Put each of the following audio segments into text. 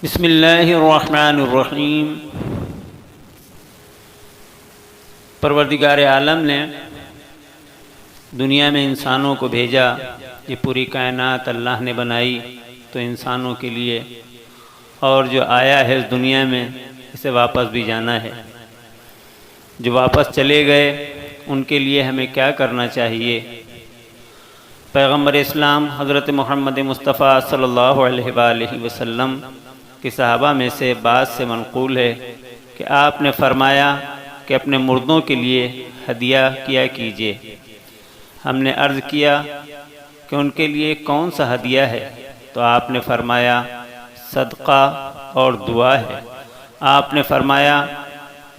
بسم اللہ الرحمن الرحیم۔ پروردگار عالم نے دنیا میں انسانوں کو بھیجا، یہ پوری کائنات اللہ نے بنائی تو انسانوں کے لیے، اور جو آیا ہے اس دنیا میں اسے واپس بھی جانا ہے۔ جو واپس چلے گئے ان کے لیے ہمیں کیا کرنا چاہیے؟ پیغمبر اسلام حضرت محمد مصطفیٰ صلی اللہ علیہ وآلہ وسلم کہ صحابہ میں سے بعض سے منقول ہے کہ آپ نے فرمایا کہ اپنے مردوں کے لیے ہدیہ کیا کیجیے۔ ہم نے عرض کیا کہ ان کے لیے کون سا ہدیہ ہے؟ تو آپ نے فرمایا صدقہ اور دعا ہے۔ آپ نے فرمایا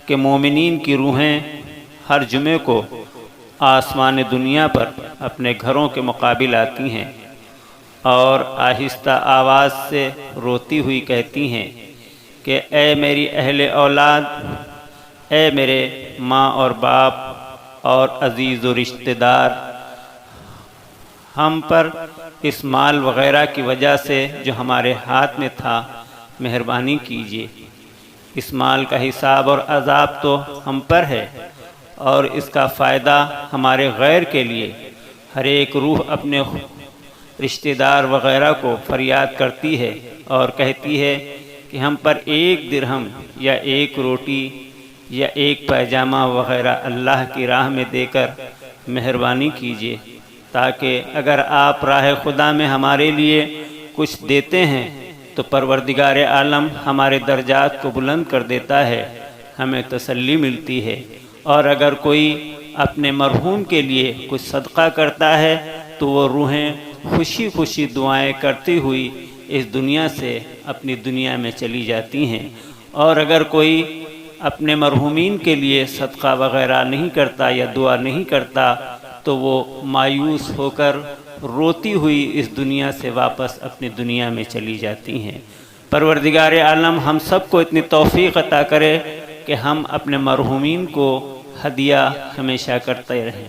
کہ مومنین کی روحیں ہر جمعے کو آسمان دنیا پر اپنے گھروں کے مقابل آتی ہیں اور آہستہ آواز سے روتی ہوئی کہتی ہیں کہ اے میری اہل اولاد، اے میرے ماں اور باپ اور عزیز و رشتہ دار، ہم پر اس مال وغیرہ کی وجہ سے جو ہمارے ہاتھ میں تھا مہربانی کیجیے۔ اس مال کا حساب اور عذاب تو ہم پر ہے، اور اس کا فائدہ ہمارے غیر کے لیے۔ ہر ایک روح اپنے رشتہ دار وغیرہ کو فریاد کرتی ہے اور کہتی ہے کہ ہم پر ایک درہم یا ایک روٹی یا ایک پیجامہ وغیرہ اللہ کی راہ میں دے کر مہربانی کیجیے، تاکہ اگر آپ راہ خدا میں ہمارے لیے کچھ دیتے ہیں تو پروردگار عالم ہمارے درجات کو بلند کر دیتا ہے، ہمیں تسلی ملتی ہے۔ اور اگر کوئی اپنے مرحوم کے لیے کچھ صدقہ کرتا ہے تو وہ روحیں خوشی خوشی دعائیں کرتی ہوئی اس دنیا سے اپنی دنیا میں چلی جاتی ہیں۔ اور اگر کوئی اپنے مرحومین کے لیے صدقہ وغیرہ نہیں کرتا یا دعا نہیں کرتا تو وہ مایوس ہو کر روتی ہوئی اس دنیا سے واپس اپنی دنیا میں چلی جاتی ہیں۔ پروردگار عالم ہم سب کو اتنی توفیق عطا کرے کہ ہم اپنے مرحومین کو ہدیہ ہمیشہ کرتے رہیں۔